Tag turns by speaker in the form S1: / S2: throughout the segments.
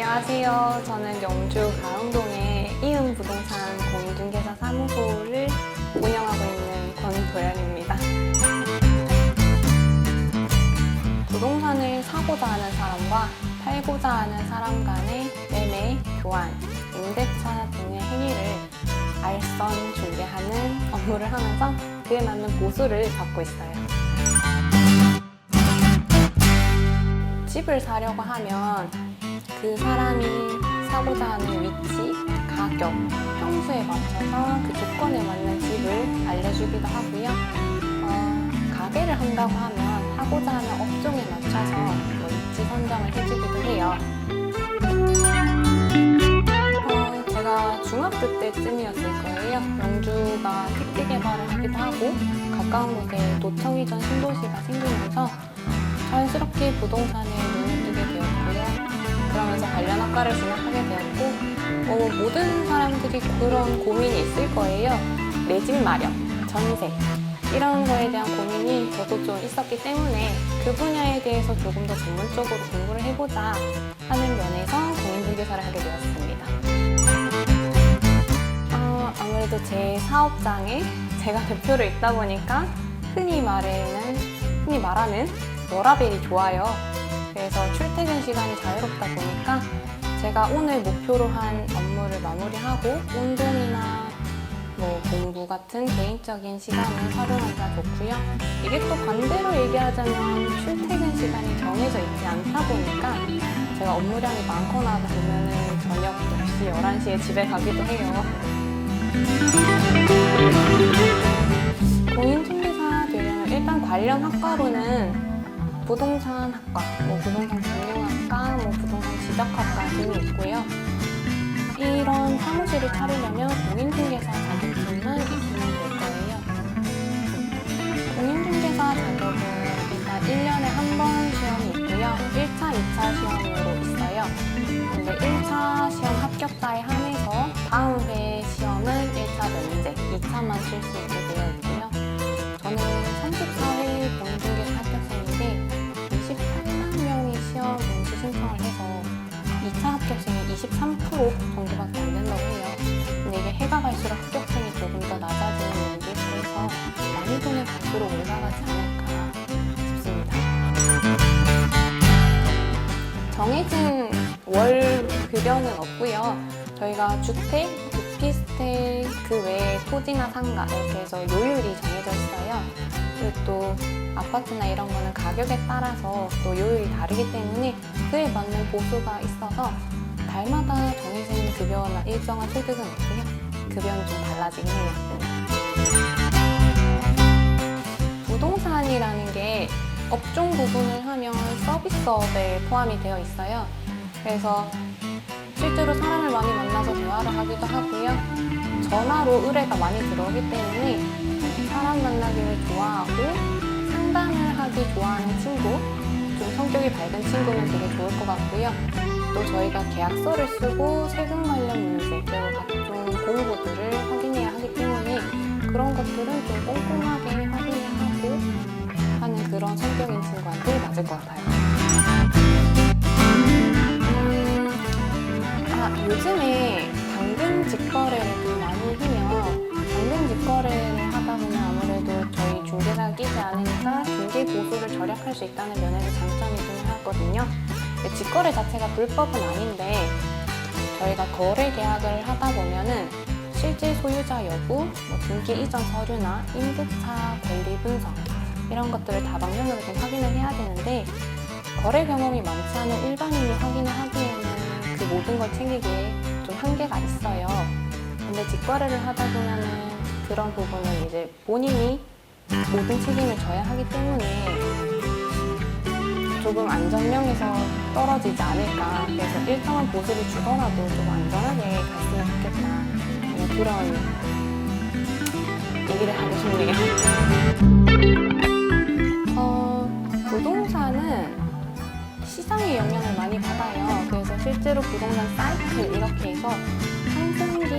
S1: 안녕하세요. 저는 영주 가흥동의 이은부동산 공인중개사 사무소를 운영하고 있는 권도연입니다. 부동산을 사고자 하는 사람과 팔고자 하는 사람 간의 매매, 교환, 임대차 등의 행위를 알선 중개하는 업무를 하면서 그에 맞는 보수를 받고 있어요. 집을 사려고 하면 그 사람이 사고자 하는 위치, 가격, 평수에 맞춰서 그 조건에 맞는 집을 알려주기도 하고요. 가게를 한다고 하면 하고자 하는 업종에 맞춰서 위치 선정을 해주기도 해요. 제가 중학교 때쯤이었을 거예요. 영주가 택지 개발을 하기도 하고 가까운 곳에 도청 이전 신도시가 생기면서 자연스럽게 부동산에 눈을 뜨게 되었고요. 그러면서 관련 학과를 진학하게 되었고 모든 사람들이 그런 고민이 있을 거예요. 내 집 마련, 전세 이런 거에 대한 고민이 저도 좀 있었기 때문에 그 분야에 대해서 조금 더 전문적으로 공부를 해보자 하는 면에서 공인중개사를 하게 되었습니다. 아무래도 제 사업장에 제가 대표로 있다 보니까 흔히 말하는 워라밸이 좋아요. 그래서 출퇴근 시간이 자유롭다 보니까 제가 오늘 목표로 한 업무를 마무리하고 운동이나 공부 같은 개인적인 시간을 활용하기가 좋고요. 이게 또 반대로 얘기하자면 출퇴근 시간이 정해져 있지 않다 보니까 제가 업무량이 많거나 보면은 저녁 10시, 11시에 집에 가기도 해요. 공인중개사 되려면 일단 관련 학과로는 부동산 학과, 부동산 금융학과, 부동산 지적학과 등이 있고요. 이런 사무실을 차리려면 공인중개사 자격증만 있으면 될 거예요. 공인중개사 자격은 일단 1년에 한 번 시험이 있고요. 1차, 2차 시험으로 있어요. 근데 1차 시험 합격자에 한해서 다음 회 시험은 1차 면제, 2차만 칠 수 있게 되어 있고요. 저는 34회 공인중개사 합격생인데 28만 명이 시험 응시 신청을 해서 2차 합격생이 23% 정도밖에 안 된다고 해요. 근데 이게 해가 갈수록 합격생이 조금 더 낮아지는 일이 그래서 난이도는 갈수록 올라가지 않을까 싶습니다. 정해진 월 급여는 없고요. 저희가 주택, 오피스텔 그 외에 토지나 상가 이렇게 해서 요율이 정해져 있어요. 그리고 또 아파트나 이런 거는 가격에 따라서 또 요율이 다르기 때문에 그에 맞는 보수가 있어서 달마다 정해진 급여나 일정한 소득은 없고요. 급여는 좀 달라지긴 해요. 부동산이라는 게 업종 구분을 하면 서비스업에 포함이 되어 있어요. 그래서 실제로 사람을 많이 만나서 대화를 하기도 하고요. 전화로 의뢰가 많이 들어오기 때문에 사람 만나기를 좋아하고 상담을 하기 좋아하는 친구, 좀 성격이 밝은 친구는 되게 좋을 것 같고요. 또 저희가 계약서를 쓰고 세금 관련 문제, 그리고 각종 공고들을 확인해야 하기 때문에 그런 것들은 좀 꼼꼼하게 확인을 하고 하는 그런 성격인 친구한테 맞을 것 같아요. 요즘에 당근 직거래를 많이 해요. 당근 직거래를 하다 보면 아무래도 저희 중개사가 끼지 않으니까 중개 보수를 절약할 수 있다는 면에서 장점이 분명하거든요. 직거래 자체가 불법은 아닌데 저희가 거래 계약을 하다 보면은 실제 소유자 여부, 등기 이전 서류나 임대차 권리 분석 이런 것들을 다방면으로 좀 확인을 해야 되는데 거래 경험이 많지 않은 일반인이 확인을 하기에는 그 모든 걸 챙기기에 좀 한계가 있어요. 근데 직거래를 하다 보면은 그런 부분은 이제 본인이 모든 책임을 져야 하기 때문에 조금 안전명에서 떨어지지 않을까. 그래서 일정한 보수를 주더라도 좀 안전하게 갔으면 좋겠다. 그런 얘기를 하고 싶네요. 부동산은 시장의 영향을 많이 받아요. 그래서 실제로 부동산 사이클 이렇게 해서 상승기,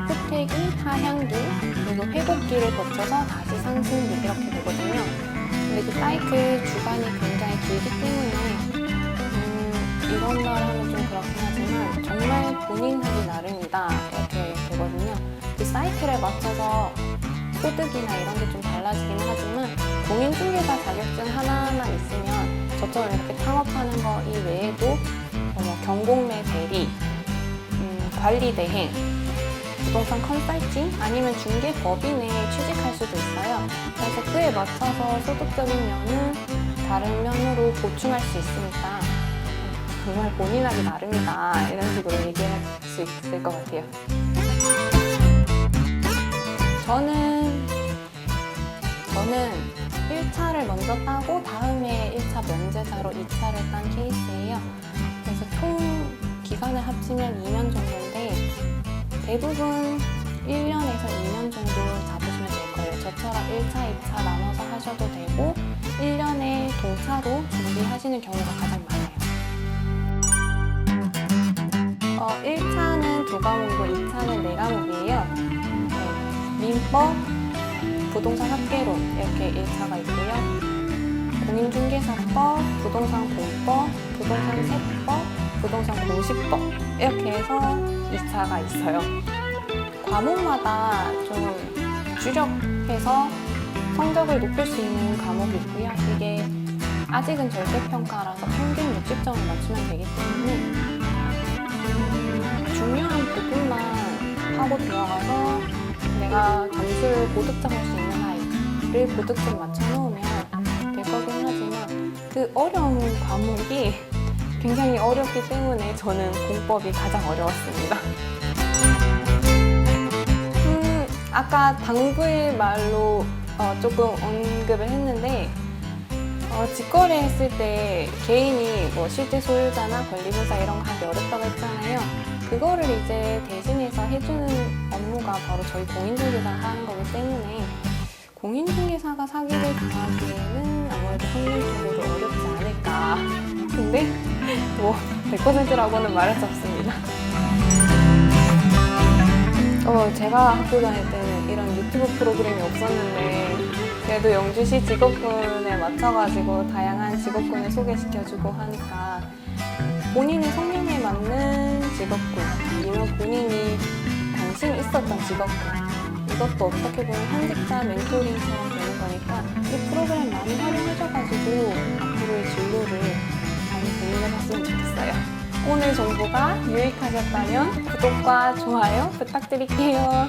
S1: 흑퇴기, 하향기, 그리고 회복기를 거쳐서 다시 상승기 이렇게 되거든요. 근데 그 사이클 주간이 굉장히 길기 때문에 이런 말 하면 좀 그렇고 그렇긴 하지만 정말 본인하기 나름이다 이렇게 되거든요. 그 사이클에 맞춰서 소득이나 이런 게 좀 달라지긴 하지만 공인중개사 자격증 하나만 있으면 저처럼 이렇게 창업하는 거 이외에도 뭐 경공매 대리, 관리 대행, 부동산 컨설팅 아니면 중개법인에 취직할 수도 있어요. 그래서 그에 맞춰서 소득적인 면은 다른 면으로 보충할 수 있으니까 정말 본인하기 나름이다 이런 식으로 얘기할 수 있을 것 같아요. 저는 1차를 먼저 따고 다음에 1차 면제자로 2차를 딴 케이스예요. 그래서 총 기간을 합치면 2년 정도인데 대부분 1년에서 2년 정도 잡으시면 될 거예요. 저처럼 1차, 2차 나눠서 하셔도 되고 1년에 동차로 준비하시는 경우가 가장 많아요. 1차는 2과목이고 2차는 4과목이에요. 민법, 부동산 합계론 이렇게 1차가 있고요. 공인중개사법, 부동산 공법, 부동산 세법, 부동산 공시법 이렇게 해서 2차가 있어요. 과목마다 좀 주력해서 성적을 높일 수 있는 과목이 있고요. 이게 아직은 절대평가라서 평균 60점을 맞추면 되기 때문에 중요한 부분만 하고 들어가서 내가 점수를 고득점할 수 있는 아이를 고득점 맞춰놓으면 될 거긴 하지만 그 어려운 과목이 굉장히 어렵기 때문에 저는 공법이 가장 어려웠습니다. 아까 당부의 말로 조금 언급을 했는데 직거래 했을 때 개인이 뭐 실제 소유자나 권리분사 이런 거 하기 어렵다고 했잖아요. 그거를 이제 대신해서 해주는 업무가 바로 저희 공인중개사가 하는 거기 때문에 공인중개사가 사기를 당하기에는 아무래도 확률적으로 어렵지 않을까. 근데 뭐 100%라고는 말할 수 없습니다. 제가 학교 다닐 때는 이런 유튜브 프로그램이 없었는데 그래도 영주시 직업군에 맞춰가지고 다양한 직업군을 소개시켜주고 하니까 본인의 성향에 맞는 직업군 아니면 본인이 관심 있었던 직업군 이것도 어떻게 보면 현직자 멘토링처럼 되는 거니까 이 프로그램 많이 활용하셔가지고 앞으로의 진로를 많이 고민해봤으면 좋겠어요. 오늘 정보가 유익하셨다면 구독과 좋아요 부탁드릴게요.